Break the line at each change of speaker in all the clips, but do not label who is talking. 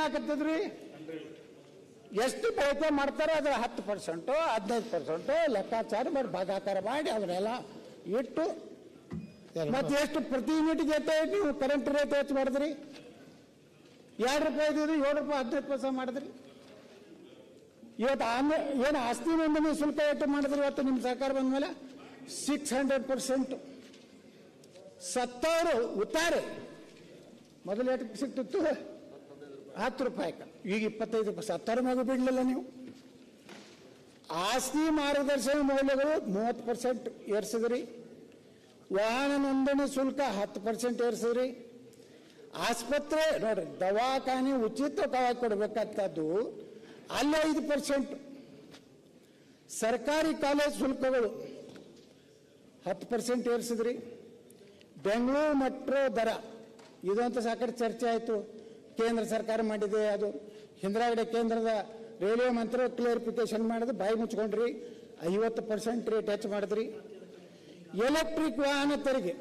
ಏನಾಗತ್ತದ್ರಿ? ಎಷ್ಟು ಬಳಕೆ ಮಾಡ್ತಾರೆ ಅದರ 10%, 15% ಲೆಕ್ಕಾಚಾರ ಮಾಡಿ ಭಾಗಾಕಾರ ಮಾಡಿ ಅದನ್ನೆಲ್ಲ ಇಟ್ಟು ಮತ್ತೆ ಎಷ್ಟು ಪ್ರತಿ ಯೂನಿಟ್ಗೆ ನೀವು ಕರೆಂಟ್ ರೇಟ್ ಹೆಚ್ಚು ಮಾಡಿದ್ರಿ? 2 ರೂಪಾಯಿ ಇದ್ದಿದ್ದು 7 ರೂಪಾಯಿ 15% ಮಾಡಿದ್ರಿ. ಇವತ್ತು ಏನು ಆಸ್ತಿ ನೋಂದಣಿ ಶುಲ್ಕ ಎಷ್ಟು ಮಾಡಿದ್ರಿ? ಇವತ್ತು ನಿಮ್ಮ ಸರ್ಕಾರ ಬಂದ ಮೇಲೆ 600%. ಸತ್ತವರು ಉತ್ತಾರೆ ಮೊದಲು ಎಷ್ಟು ಸಿಕ್ತಿತ್ತು? 10 ರೂಪಾಯಿಗೆ, ಈಗ 25 ರೂಪಾಯಿ. ಸತ್ತವ್ರ ಮಗು ಬಿಡಲಿಲ್ಲ ನೀವು. ಆಸ್ತಿ ಮಾರ್ಗದರ್ಶನ ಮೌಲ್ಯಗಳು 30% ಏರಿಸಿದ್ರಿ. ವಾಹನ ನೋಂದಣಿ ಶುಲ್ಕ 10% ಏರಿಸಿದ್ರಿ. ಆಸ್ಪತ್ರೆ ನೋಡ್ರಿ, ದವಾಖಾನೆ ಉಚಿತವಾಗಿ ಕೊಡಬೇಕಾಗ್ತದ್ದು ಅಲ್ಲೇ 5%. ಸರ್ಕಾರಿ ಕಾಲೇಜ್ ಶುಲ್ಕಗಳು 10% ಏರಿಸಿದ್ರಿ. ಬೆಂಗಳೂರು ಮೆಟ್ರೋ ದರ ಇದಂತೂ ಸಾಕಷ್ಟು ಚರ್ಚೆ ಆಯಿತು. ಕೇಂದ್ರ ಸರ್ಕಾರ ಮಾಡಿದೆ, ಅದು ಹಿಂದ್ರಾಗಡೆ ಕೇಂದ್ರದ ರೈಲ್ವೆ ಮಂತ್ರಿ ಕ್ಲಿಯರಿಫಿಕೇಶನ್ ಮಾಡಿದ್ರೆ ಬಾಯಿ ಮುಚ್ಕೊಂಡ್ರಿ. 50% ರೇಟ್ ಹೆಚ್ಚು ಮಾಡಿದ್ರಿ. ಎಲೆಕ್ಟ್ರಿಕ್ ವಾಹನ ತೆರಿಗೆ,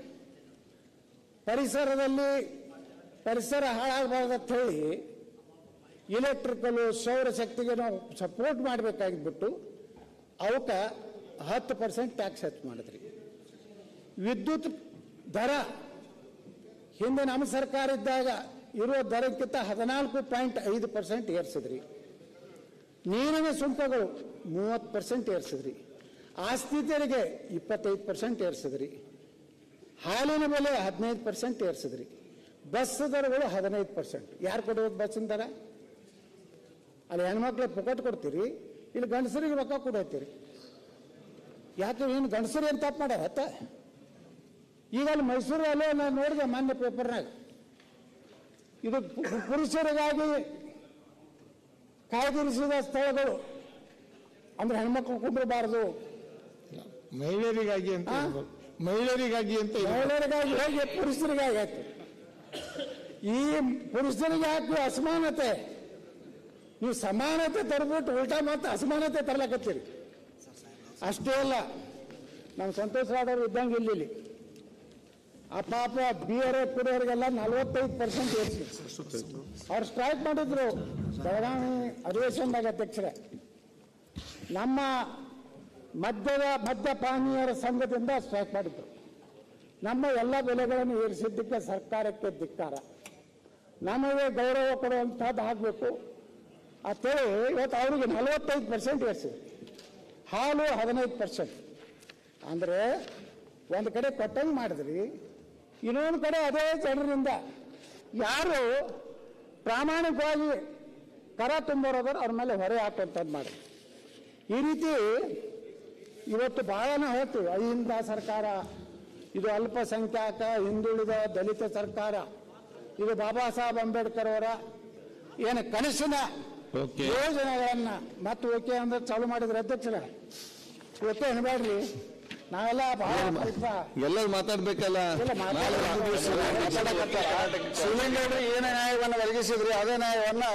ಪರಿಸರ ಹಾಳಾಗಬಾರ್ದಂತ ಹೇಳಿ ಇಲೆಕ್ಟ್ರಿಕಲು ಸೌರಶಕ್ತಿಗೆ ನಾವು ಸಪೋರ್ಟ್ ಮಾಡಬೇಕಾಗಿಬಿಟ್ಟು ಅವಕ್ಕೆ 10% ಟ್ಯಾಕ್ಸ್ ಹೆಚ್ಚು ಮಾಡಿದ್ರಿ. ವಿದ್ಯುತ್ ದರ ಹಿಂದೆ ನಮ್ಮ ಸರ್ಕಾರ ಇದ್ದಾಗ ಇರುವ ದರಕ್ಕಿಂತ 14.5% ಏರಿಸಿದ್ರಿ. ನೀರಿನ ಶುಲ್ಕಗಳು 30% ಏರಿಸಿದ್ರಿ. ಆಸ್ತಿ ತೆರಿಗೆ 25% ಏರಿಸಿದ್ರಿ. ಹಾಲಿನ ಬೆಲೆ 15% ಏರಿಸಿದ್ರಿ. ಬಸ್ ದರಗಳು 15%. ಯಾರು ಕೊಡೋದು ಬಸ್ಸಿನ ದರ? ಅಲ್ಲಿ ಹೆಣ್ಮಕ್ಳು ಪುಕಟ್ ಕೊಡ್ತೀರಿ, ಇಲ್ಲಿ ಗಂಡಸರಿಗೆ ರೊಕ್ಕ ಕೊಡತ್ತೀರಿ. ಯಾಕೆ ಏನು ಗಂಡಸರು ಏನು ತಪ್ಪು ಮಾಡ್ಯಾರ? ಈಗ ಅಲ್ಲಿ ಮೈಸೂರಲ್ಲಿ ನಾನು ನೋಡಿದೆ ಮಾನ್ಯ ಪೇಪರ್ನಾಗ, ಇದು ಪುರುಷರಿಗಾಗಿ ಕಾಯ್ದಿರಿಸಿದ ಸ್ಥಳಗಳು ಅಂದ್ರೆ ಹೆಣ್ಮಕ್ಳು ಕುಂಡ್ರಬಾರದು,
ಮಹಿಳೆಯರಿಗಾಗಿ ಅಂತ ಮಹಿಳೆಯರಿಗಾಗಿ
ಹೇಗೆ ಪುರುಷರಿಗಾಗಿ ಆಯ್ತು. ಈ ಪುರುಷರಿಗೆ ಹಾಕಿ ಅಸಮಾನತೆ, ನೀವು ಸಮಾನತೆ ತರಬಿಟ್ಟು ಉಲ್ಟಾ ಮತ್ತೆ ಅಸಮಾನತೆ ತರ್ಲಕತ್ತೀರಿ. ಅಷ್ಟೇ ಅಲ್ಲ, ನಮ್ಮ ಸಂತೋಷ್ ರಾಡೋರು ಇದ್ದಂಗೆ ಇಲ್ಲಿ ಆ ಪಾಪ ಬಿಯರ್ ಕುಡಿಯೋರಿಗೆಲ್ಲ 45% ಏರಿಸಿ ಅವ್ರು ಸ್ಟ್ರೈಕ್ ಮಾಡಿದ್ರು. ಬೆಳಗಾವಿ ಅಧಿವೇಶನದಾಗ ಅಧ್ಯಕ್ಷರೇ, ನಮ್ಮ ಮದ್ಯಪಾನೀಯರ ಸಂಘದಿಂದ ಸ್ಟ್ರೈಕ್ ಮಾಡಿದ್ರು. ನಮ್ಮ ಎಲ್ಲ ಬೆಲೆಗಳನ್ನು ಏರಿಸಿದ್ದಕ್ಕೆ ಸರ್ಕಾರಕ್ಕೆ ಧಿಕ್ಕಾರ. ನಮಗೆ ಗೌರವ ಕೊಡುವಂಥದ್ದು ಆಗಬೇಕು ಅಂತೇಳಿ ಇವತ್ತು ಅವರಿಗೆ 45% ಏರಿಸಿದ್ರು. ಹಾಲು 15%. ಅಂದರೆ ಒಂದು ಕಡೆ ಕೊಟ್ಟಂಗೆ ಮಾಡಿದ್ರಿ, ಇನ್ನೊಂದು ಕಡೆ ಅದೇ ಜನರಿಂದ ಯಾರು ಪ್ರಾಮಾಣಿಕವಾಗಿ ಕರ ತುಂಬೋರೋದಾರ ಅವ್ರ ಮೇಲೆ ಹೊರೆ ಹಾಕುವಂಥದ್ದು ಮಾಡಿ ಈ ರೀತಿ ಇವತ್ತು ಬಹಳನ ಹೇಳ್ತೀವಿ. ಅಹಿಂದ ಸರ್ಕಾರ, ಇದು ಅಲ್ಪಸಂಖ್ಯಾತ ಹಿಂದುಳಿದ ದಲಿತ ಸರ್ಕಾರ, ಇದು ಬಾಬಾ ಸಾಹೇಬ್ ಅಂಬೇಡ್ಕರ್ ಅವರ ಏನು ಕನಸಿನ ಯೋಜನೆಗಳನ್ನ ಮತ್ತೆ ಓಕೆ ಅಂದ್ರೆ ಚಾಲು ಮಾಡಿದ್ರೆ ಅಧ್ಯಕ್ಷರ ಓಕೆ ಅನ್ಬೇಡ್ರಿ. ನಾವೆಲ್ಲ ಬಹಳ
ಎಲ್ಲರೂ ಮಾತಾಡ್ಬೇಕಲ್ಲ.
ಶಿವಲಿಂಗೇಗೌಡರು ಏನೇ ನ್ಯಾಯವನ್ನು ಒದಗಿಸಿದ್ರು ಅದೇ ನ್ಯಾಯವನ್ನ